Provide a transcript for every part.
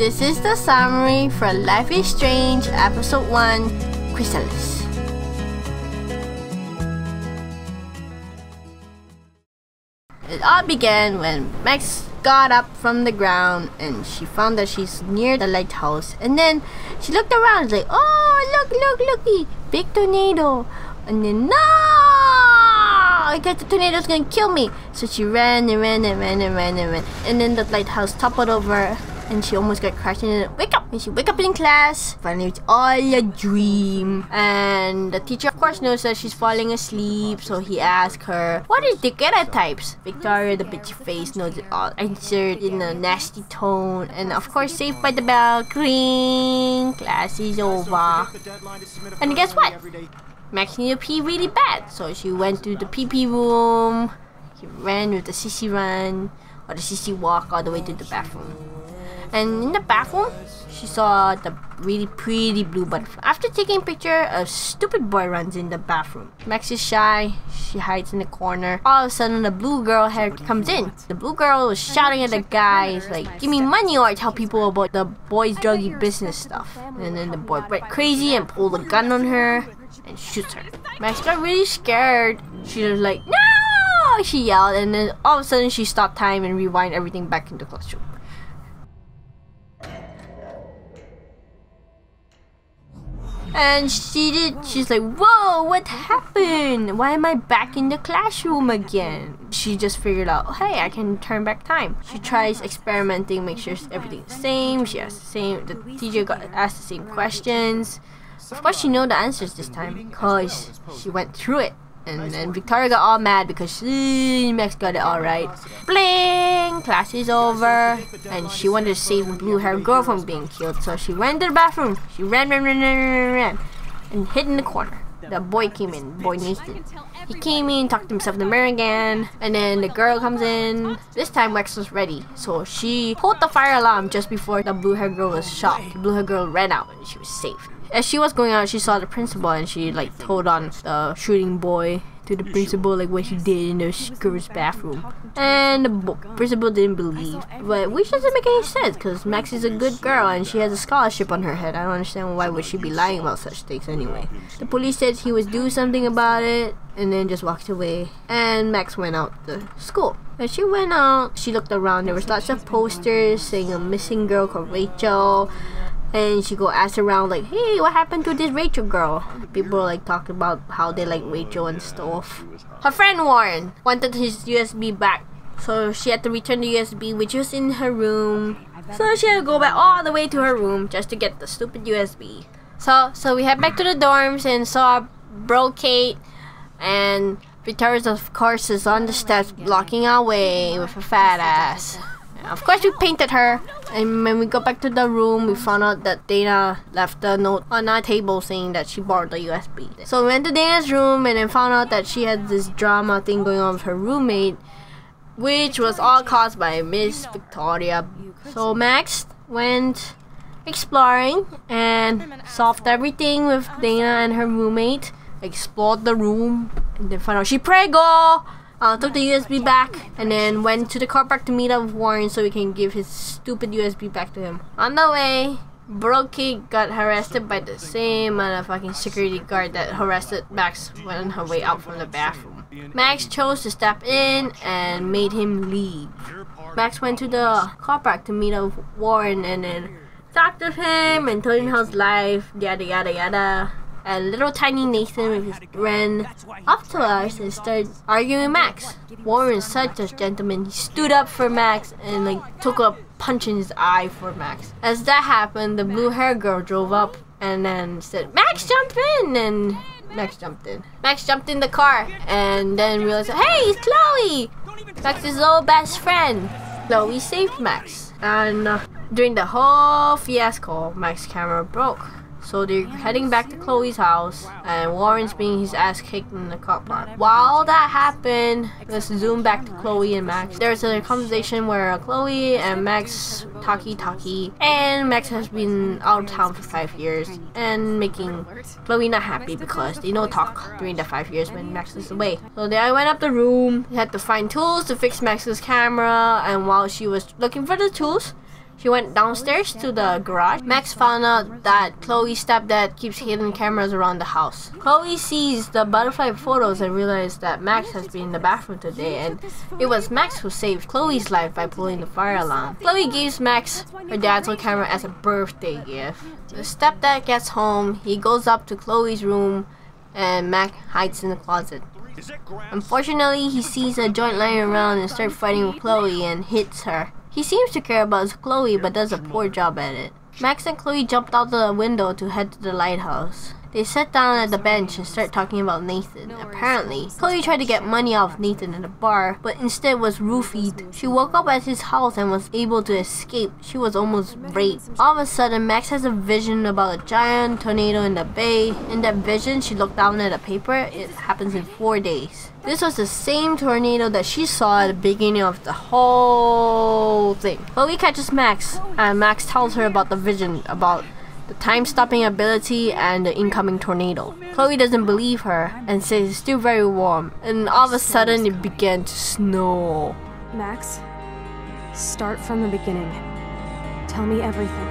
This is the summary for Life is Strange Episode 1, Chrysalis. It all began when Max got up from the ground and she found that she's near the lighthouse, and then she looked around like, oh, looky, big tornado, and then no, I guess the tornado's gonna kill me. So she ran, and then the lighthouse toppled over and she almost got crashed in it. Wake up! And she wake up in class. Finally, it's all a dream. And the teacher, of course, knows that she's falling asleep. So he asks her, what are the types? Victoria, the bitchy face, knows it all. Answered in a nasty tone. And of course, saved by the bell. Ring! Class is over. And guess what? Max needed to pee really bad. So she went to the pee room. He ran with the sissy run. Or the sissy walk all the way to the bathroom. And in the bathroom, she saw the really pretty blue butterfly. After taking a picture, a stupid boy runs in the bathroom. Max is shy. She hides in the corner. All of a sudden, the blue girl hair comes in. The blue girl was shouting at the guys like, give me money or I tell people about the boy's druggy business stuff. And then the boy went crazy and pulled a gun on her and shoots her. Max got really scared. She was like, no! She yelled, and then all of a sudden, she stopped time and rewind everything back into the classroom. And she's like, whoa, what happened? Why am I back in the classroom again? She just figured out, oh, hey, I can turn back time. She tries experimenting, make sure everything's the same. She has the same, the teacher got asked the same questions. Of course, she knows the answers this time because she went through it. And then Victoria got all mad because Max got it all right. Bling! Class is over. And she wanted to save the blue-haired girl from being killed. So she ran to the bathroom. She ran. And hid in the corner. The boy came in. Boy Nathan. He came in, talked to himself in the mirror again. And then the girl comes in. This time Max was ready. So she pulled the fire alarm just before the blue-haired girl was shot. The blue-haired girl ran out and she was safe. As she was going out, she saw the principal and she like told on the shooting boy to the principal like what he did in the girl's bathroom. And the principal didn't believe, but which doesn't make any sense because Max is a good girl and she has a scholarship on her head. I don't understand why would she be lying about such things anyway. The police said he would do something about it and then just walked away. And Max went out to school. As she went out, she looked around. There was lots of posters saying a missing girl called Rachel. And she go ask around like, hey, what happened to this Rachel girl? People like talking about how they like Rachel and stuff. Her friend Warren wanted his USB back. So she had to return the USB which was in her room. So she had to go back all the way to her room just to get the stupid USB. So we head back to the dorms and saw Bro Kate and Victoria of course is on the steps blocking our way with her fat ass. Of course we painted her, and when we got back to the room we found out that Dana left a note on our table saying that she borrowed the USB. So we went to Dana's room and then found out that she had this drama thing going on with her roommate, which was all caused by Miss Victoria. So Max went exploring and solved everything with Dana and her roommate, explored the room, and then found out she preggo. Took the USB back and then went to the car park to meet up with Warren so we can give his stupid USB back to him. On the way, Brokey got arrested by the same motherfucking security guard that harassed Max on her way out from the bathroom. Max chose to step in and made him leave. Max went to the car park to meet up with Warren and then talked with him and told him how his life, yada yada yada. And little tiny Nathan ran up to us and started arguing with Max. Warren's such a gentleman. He stood up for Max and like took a punch in his eye for Max. As that happened, the blue-haired girl drove up and then said, Max, jump in! And Max jumped in. Max jumped in the car and then realized, hey, it's Chloe! Max's old best friend. Chloe saved Max. And during the whole fiasco, Max's camera broke. So they're heading back to Chloe's house and Warren's being his ass kicked in the car park. While that happened, let's zoom back to Chloe and Max. There's a conversation where Chloe and Max talkie and Max has been out of town for 5 years and making Chloe not happy because they don't talk during the 5 years when Max is away. So they went up the room, they had to find tools to fix Max's camera, and while she was looking for the tools, She went downstairs to the garage. Max found out that Chloe's stepdad keeps hidden cameras around the house. Chloe sees the butterfly photos and realizes that Max has been in the bathroom today, and it was Max who saved Chloe's life by pulling the fire alarm. Chloe gives Max her dad's old camera as a birthday gift. The stepdad gets home. He goes up to Chloe's room and Max hides in the closet. Unfortunately, he sees a joint lying around and starts fighting with Chloe and hits her. He seems to care about Chloe but does a poor job at it. Max and Chloe jumped out the window to head to the lighthouse. They sat down at the bench and start talking about Nathan. Apparently, Chloe tried to get money off Nathan in the bar, but instead was roofied. She woke up at his house and was able to escape. She was almost raped. All of a sudden, Max has a vision about a giant tornado in the bay. In that vision, she looked down at a paper. It happens in 4 days. This was the same tornado that she saw at the beginning of the whole thing. Chloe catches Max, and Max tells her about the vision, about the time-stopping ability and the incoming tornado. Chloe doesn't believe her and says it's still very warm, and all of a sudden it began to snow. Max, start from the beginning. Tell me everything.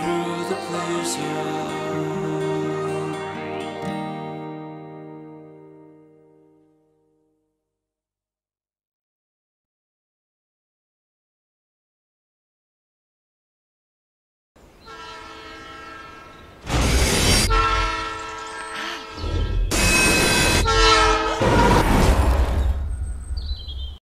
Through the blizzard